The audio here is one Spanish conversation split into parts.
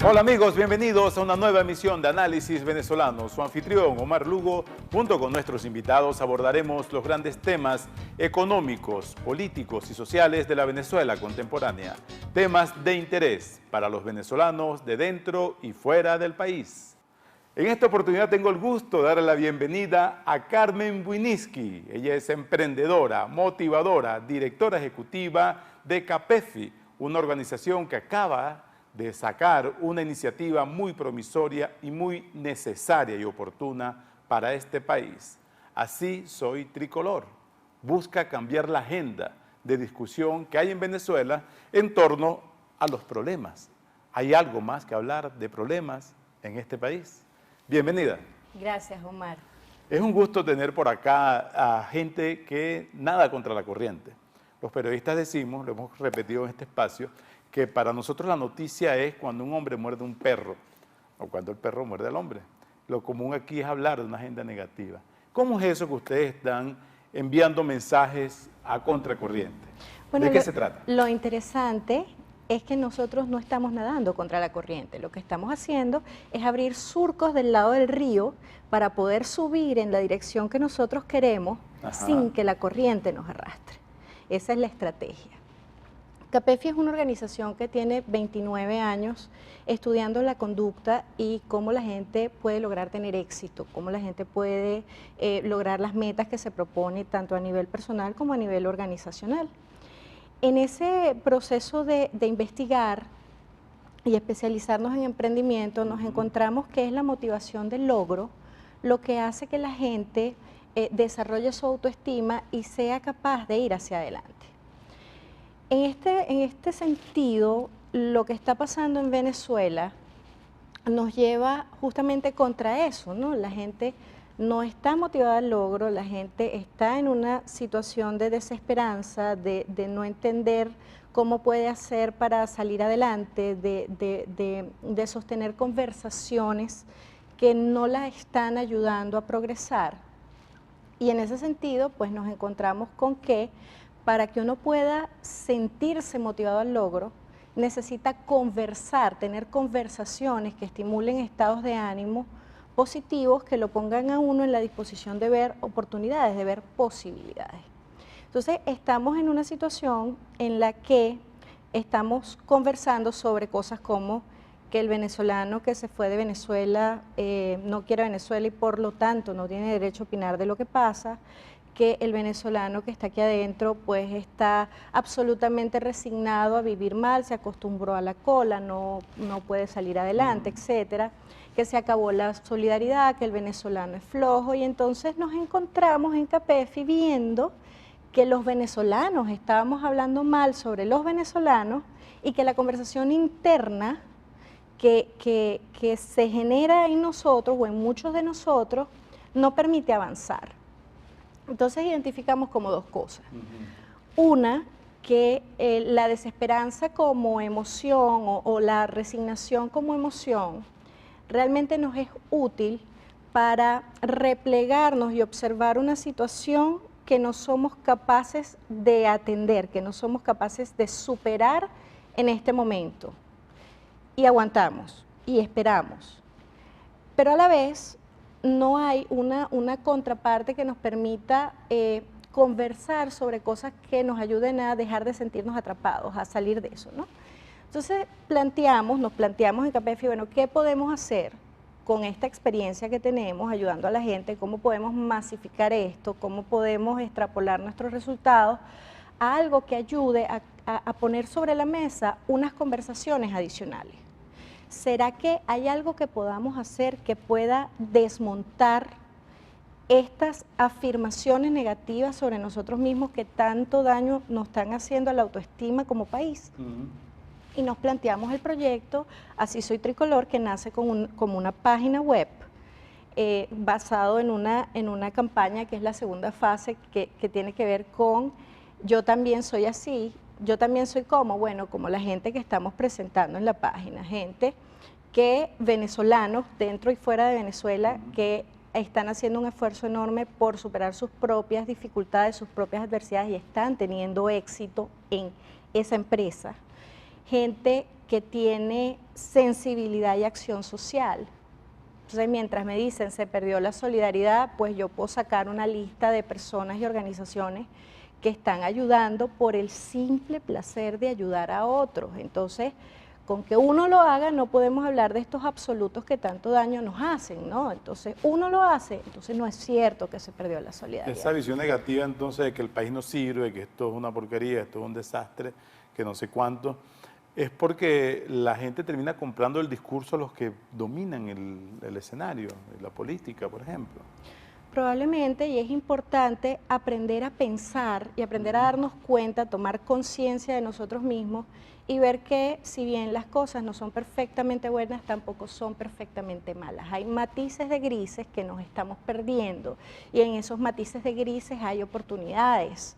Hola amigos, bienvenidos a una nueva emisión de Análisis Venezolano. Su anfitrión Omar Lugo, junto con nuestros invitados, abordaremos los grandes temas económicos, políticos y sociales de la Venezuela contemporánea. Temas de interés para los venezolanos de dentro y fuera del país. En esta oportunidad tengo el gusto de darle la bienvenida a Carmen Buiniski. Ella es emprendedora, motivadora, directora ejecutiva de CAPEFI, una organización que acaba de sacar una iniciativa muy promisoria y muy necesaria y oportuna para este país. Así Soy Tricolor. Busca cambiar la agenda de discusión que hay en Venezuela en torno a los problemas. ¿Hay algo más que hablar de problemas en este país? Bienvenida. Gracias, Omar. Es un gusto tener por acá a gente que nada contra la corriente. Los periodistas decimos, lo hemos repetido en este espacio, que para nosotros la noticia es cuando un hombre muerde a un perro o cuando el perro muerde al hombre. Lo común aquí es hablar de una agenda negativa. ¿Cómo es eso que ustedes están enviando mensajes a contracorriente? Bueno, ¿De qué se trata? Lo interesante es que nosotros no estamos nadando contra la corriente. Lo que estamos haciendo es abrir surcos del lado del río para poder subir en la dirección que nosotros queremos sin que la corriente nos arrastre. Esa es la estrategia. CAPEFI es una organización que tiene 29 años estudiando la conducta y cómo la gente puede lograr tener éxito, cómo la gente puede lograr las metas que se propone tanto a nivel personal como a nivel organizacional. En ese proceso de investigar y especializarnos en emprendimiento, nos encontramos que es la motivación del logro lo que hace que la gente desarrolle su autoestima y sea capaz de ir hacia adelante. En este sentido, lo que está pasando en Venezuela nos lleva justamente contra eso, ¿no? La gente no está motivada al logro, la gente está en una situación de desesperanza, de no entender cómo puede hacer para salir adelante, de sostener conversaciones que no la están ayudando a progresar. Y en ese sentido, pues nos encontramos con que para que uno pueda sentirse motivado al logro, necesita conversar, tener conversaciones que estimulen estados de ánimo positivos que lo pongan a uno en la disposición de ver oportunidades, de ver posibilidades. Entonces, estamos en una situación en la que estamos conversando sobre cosas como que el venezolano que se fue de Venezuela no quiere Venezuela y por lo tanto no tiene derecho a opinar de lo que pasa, que el venezolano que está aquí adentro pues está absolutamente resignado a vivir mal, se acostumbró a la cola, no puede salir adelante, etcétera, que se acabó la solidaridad, que el venezolano es flojo, y entonces nos encontramos en CAPEFI viendo que los venezolanos estábamos hablando mal sobre los venezolanos y que la conversación interna que se genera en nosotros o en muchos de nosotros no permite avanzar. Entonces identificamos como dos cosas. Una, que la desesperanza como emoción o la resignación como emoción realmente nos es útil para replegarnos y observar una situación que no somos capaces de atender, que no somos capaces de superar en este momento. Y aguantamos y esperamos. Pero a la vez no hay una contraparte que nos permita conversar sobre cosas que nos ayuden a dejar de sentirnos atrapados, a salir de eso, ¿no? Entonces nos planteamos en CAPEFI, bueno, ¿qué podemos hacer con esta experiencia que tenemos ayudando a la gente? ¿Cómo podemos masificar esto? ¿Cómo podemos extrapolar nuestros resultados a algo que ayude a poner sobre la mesa unas conversaciones adicionales? ¿Será que hay algo que podamos hacer que pueda desmontar estas afirmaciones negativas sobre nosotros mismos que tanto daño nos están haciendo a la autoestima como país? Y nos planteamos el proyecto Así Soy Tricolor, que nace como una página web basado en una campaña que es la segunda fase que tiene que ver con Yo también soy así. Yo también soy como, bueno, como la gente que estamos presentando en la página, gente venezolanos dentro y fuera de Venezuela que están haciendo un esfuerzo enorme por superar sus propias dificultades, sus propias adversidades y están teniendo éxito en esa empresa. Gente que tiene sensibilidad y acción social. Entonces, mientras me dicen se perdió la solidaridad, pues yo puedo sacar una lista de personas y organizaciones que están ayudando por el simple placer de ayudar a otros. Entonces, con que uno lo haga, no podemos hablar de estos absolutos que tanto daño nos hacen, ¿no? Entonces, uno lo hace, entonces no es cierto que se perdió la solidaridad. Esa visión negativa, entonces, de que el país no sirve, que esto es una porquería, esto es un desastre, que no sé cuánto, es porque la gente termina comprando el discurso a los que dominan el escenario, la política, por ejemplo. Probablemente, y es importante aprender a pensar y aprender a darnos cuenta, tomar conciencia de nosotros mismos y ver que si bien las cosas no son perfectamente buenas, tampoco son perfectamente malas. Hay matices de grises que nos estamos perdiendo y en esos matices de grises hay oportunidades.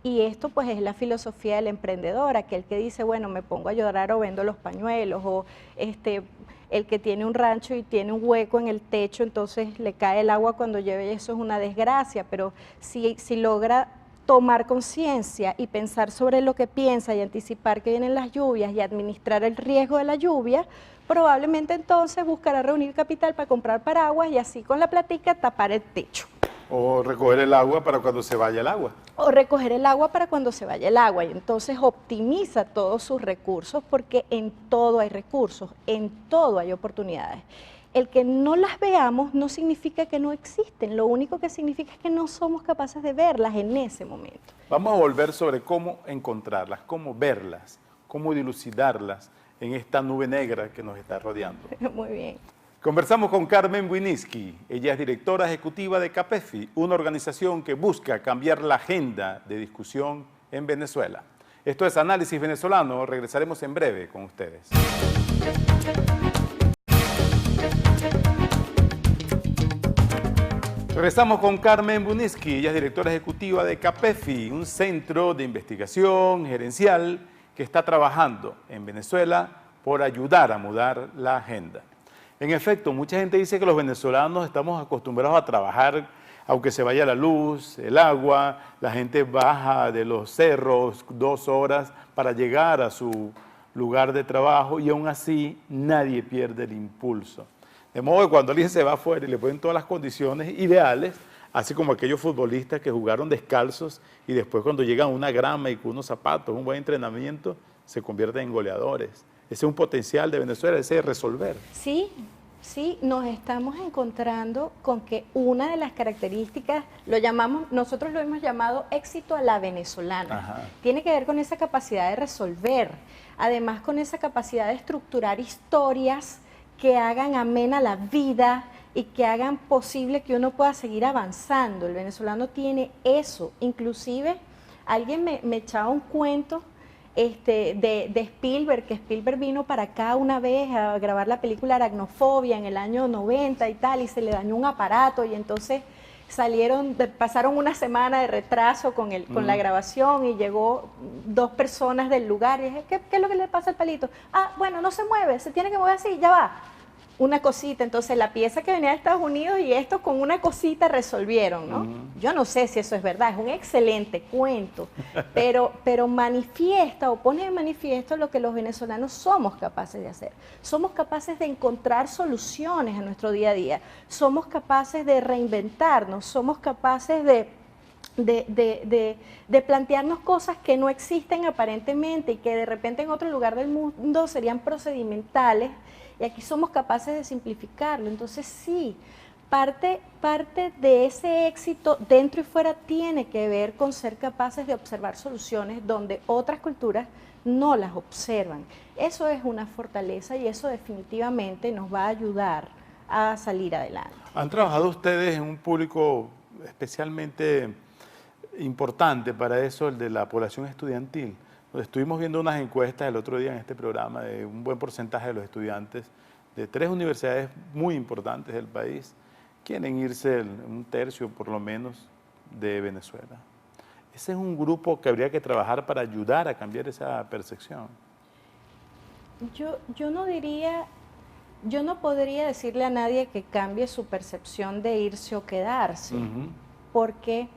Y esto pues es la filosofía del emprendedor, aquel que dice, bueno, me pongo a llorar o vendo los pañuelos, o el que tiene un rancho y tiene un hueco en el techo, entonces le cae el agua cuando llueve y eso es una desgracia, pero si logra tomar conciencia y pensar sobre lo que piensa y anticipar que vienen las lluvias y administrar el riesgo de la lluvia, probablemente entonces buscará reunir capital para comprar paraguas y así con la platica tapar el techo. O recoger el agua para cuando se vaya el agua. O recoger el agua para cuando se vaya el agua, y entonces optimiza todos sus recursos, porque en todo hay recursos, en todo hay oportunidades. El que no las veamos no significa que no existen, lo único que significa es que no somos capaces de verlas en ese momento. Vamos a volver sobre cómo encontrarlas, cómo verlas, cómo dilucidarlas en esta nube negra que nos está rodeando. Muy bien. Conversamos con Carmen Buyniski. Ella es directora ejecutiva de CAPEFI, una organización que busca cambiar la agenda de discusión en Venezuela. Esto es Análisis Venezolano. Regresaremos en breve con ustedes. Regresamos con Carmen Buyniski. Ella es directora ejecutiva de CAPEFI, un centro de investigación gerencial que está trabajando en Venezuela por ayudar a mudar la agenda. En efecto, mucha gente dice que los venezolanos estamos acostumbrados a trabajar, aunque se vaya la luz, el agua, la gente baja de los cerros 2 horas para llegar a su lugar de trabajo y aún así nadie pierde el impulso. De modo que cuando alguien se va afuera y le ponen todas las condiciones ideales, así como aquellos futbolistas que jugaron descalzos y después cuando llegan a una grama y con unos zapatos, un buen entrenamiento, se convierten en goleadores. Ese es un potencial de Venezuela, ese de resolver. Sí, nos estamos encontrando con que una de las características, nosotros lo hemos llamado éxito a la venezolana. Ajá. Tiene que ver con esa capacidad de resolver, además con esa capacidad de estructurar historias que hagan amena la vida y que hagan posible que uno pueda seguir avanzando. El venezolano tiene eso, inclusive alguien me echaba un cuento de Spielberg, que Spielberg vino para acá una vez a grabar la película Aracnofobia en el año 90 y tal, y se le dañó un aparato y entonces pasaron una semana de retraso con la grabación y llegó 2 personas del lugar y dije, ¿qué es lo que le pasa al palito? Ah, bueno, no se mueve, se tiene que mover así, ya va. Una cosita, entonces la pieza que venía de Estados Unidos y estos con una cosita resolvieron, ¿no? Yo no sé si eso es verdad, es un excelente cuento, pero manifiesta o pone de manifiesto lo que los venezolanos somos capaces de hacer. Somos capaces de encontrar soluciones a nuestro día a día, somos capaces de reinventarnos, somos capaces de plantearnos cosas que no existen aparentemente y que de repente en otro lugar del mundo serían procedimentales, y aquí somos capaces de simplificarlo. Entonces sí, parte de ese éxito dentro y fuera tiene que ver con ser capaces de observar soluciones donde otras culturas no las observan. Eso es una fortaleza y eso definitivamente nos va a ayudar a salir adelante. ¿Han trabajado ustedes en un público especialmente importante para eso, el de la población estudiantil? Estuvimos viendo unas encuestas el otro día en este programa de un buen porcentaje de los estudiantes de 3 universidades muy importantes del país quieren irse un tercio por lo menos de Venezuela. Ese es un grupo que habría que trabajar para ayudar a cambiar esa percepción. Yo no podría decirle a nadie que cambie su percepción de irse o quedarse, porque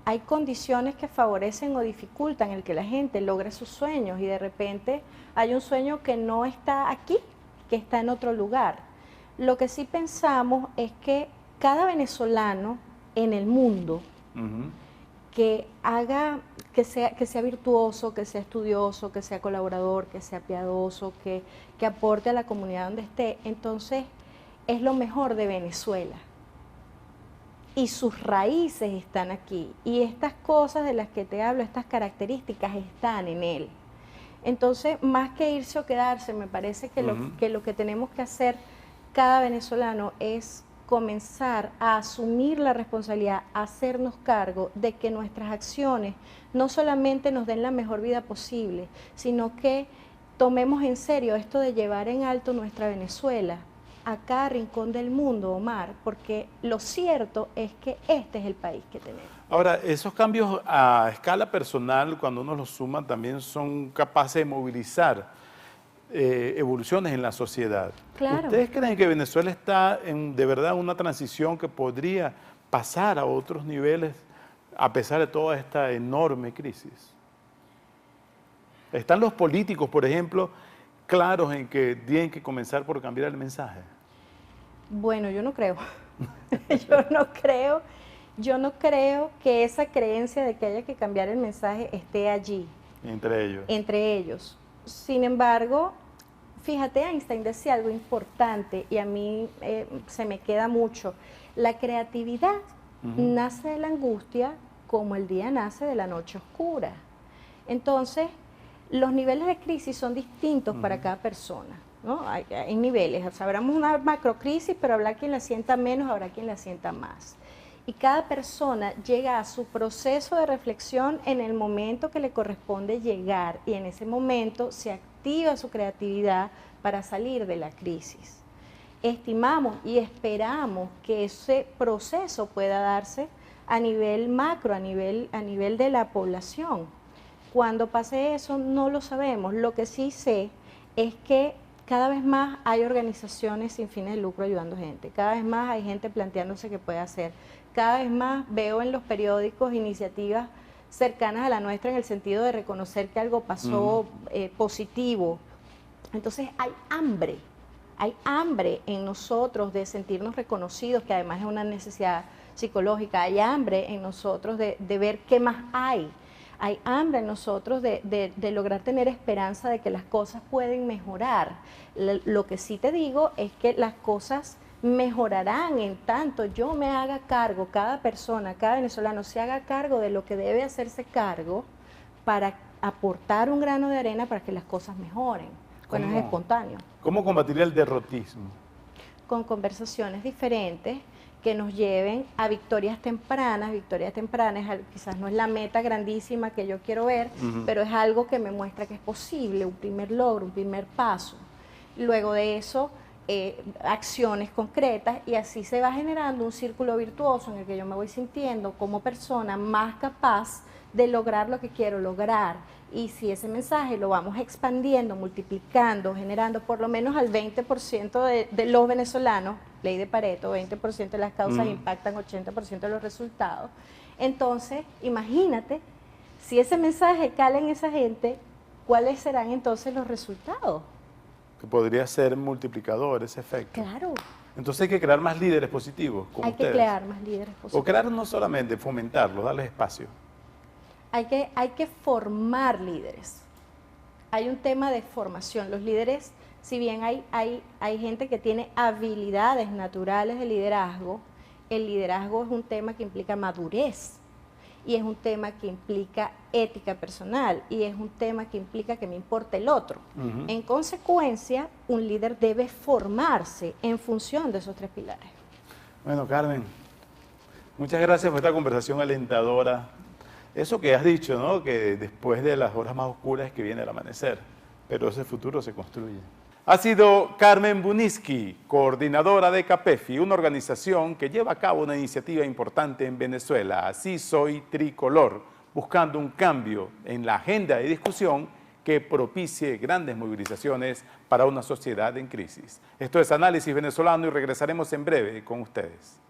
hay condiciones que favorecen o dificultan el que la gente logre sus sueños y de repente hay un sueño que no está aquí, que está en otro lugar. Lo que sí pensamos es que cada venezolano en el mundo que sea virtuoso, que sea estudioso, que sea colaborador, que sea piadoso, que aporte a la comunidad donde esté, entonces es lo mejor de Venezuela. Y sus raíces están aquí. Y estas cosas de las que te hablo, estas características están en él. Entonces, más que irse o quedarse, me parece que lo que tenemos que hacer cada venezolano es comenzar a asumir la responsabilidad, a hacernos cargo de que nuestras acciones no solamente nos den la mejor vida posible, sino que tomemos en serio esto de llevar en alto nuestra Venezuela a cada rincón del mundo, Omar, porque lo cierto es que este es el país que tenemos. Ahora, esos cambios a escala personal, cuando uno los suma, también son capaces de movilizar evoluciones en la sociedad. Claro. ¿Ustedes creen que Venezuela está en de verdad una transición que podría pasar a otros niveles a pesar de toda esta enorme crisis? ¿Están los políticos, por ejemplo, claros en que tienen que comenzar por cambiar el mensaje? Bueno, yo no creo. Yo no creo que esa creencia de que haya que cambiar el mensaje esté allí. Entre ellos. Entre ellos. Sin embargo, fíjate, Einstein decía algo importante y a mí se me queda mucho. La creatividad nace de la angustia como el día nace de la noche oscura. Entonces, los niveles de crisis son distintos para cada persona, ¿no? Hay niveles, o sea, habrá una macrocrisis, pero habrá quien la sienta menos, habrá quien la sienta más. Y cada persona llega a su proceso de reflexión en el momento que le corresponde llegar y en ese momento se activa su creatividad para salir de la crisis. Estimamos y esperamos que ese proceso pueda darse a nivel macro, a nivel de la población. Cuando pase eso no lo sabemos. Lo que sí sé es que cada vez más hay organizaciones sin fines de lucro ayudando gente. Cada vez más hay gente planteándose qué puede hacer. Cada vez más veo en los periódicos iniciativas cercanas a la nuestra en el sentido de reconocer que algo pasó positivo. Entonces hay hambre en nosotros de sentirnos reconocidos, que además es una necesidad psicológica. Hay hambre en nosotros de ver qué más hay. Hay hambre en nosotros de lograr tener esperanza de que las cosas pueden mejorar. Lo que sí te digo es que las cosas mejorarán en tanto yo me haga cargo, cada persona, cada venezolano se haga cargo de lo que debe hacerse cargo para aportar un grano de arena para que las cosas mejoren. Bueno, es espontáneo. ¿Cómo combatir el derrotismo? Con conversaciones diferentes que nos lleven a victorias tempranas. Victorias tempranas quizás no es la meta grandísima que yo quiero ver, pero es algo que me muestra que es posible, un primer logro, un primer paso. Luego de eso, acciones concretas y así se va generando un círculo virtuoso en el que yo me voy sintiendo como persona más capaz de lograr lo que quiero lograr. Y si ese mensaje lo vamos expandiendo, multiplicando, generando por lo menos al 20% de los venezolanos, ley de Pareto, 20% de las causas impactan 80% de los resultados. Entonces, imagínate, si ese mensaje cala en esa gente, ¿cuáles serán entonces los resultados? Que podría ser multiplicador ese efecto. Claro. Entonces hay que crear más líderes positivos, como hay ustedes. Que crear más líderes positivos. O crear no solamente, fomentarlos, darles espacio. Hay que formar líderes. Hay un tema de formación. Los líderes, si bien hay gente que tiene habilidades naturales de liderazgo, el liderazgo es un tema que implica madurez y es un tema que implica ética personal y es un tema que implica que me importe el otro. En consecuencia, un líder debe formarse en función de esos tres pilares. Bueno, Carmen, muchas gracias por esta conversación alentadora. Eso que has dicho, ¿no? Que después de las horas más oscuras es que viene el amanecer, pero ese futuro se construye. Ha sido Carmen Buniski, coordinadora de CAPEFI, una organización que lleva a cabo una iniciativa importante en Venezuela. Así soy tricolor, buscando un cambio en la agenda de discusión que propicie grandes movilizaciones para una sociedad en crisis. Esto es Análisis Venezolano y regresaremos en breve con ustedes.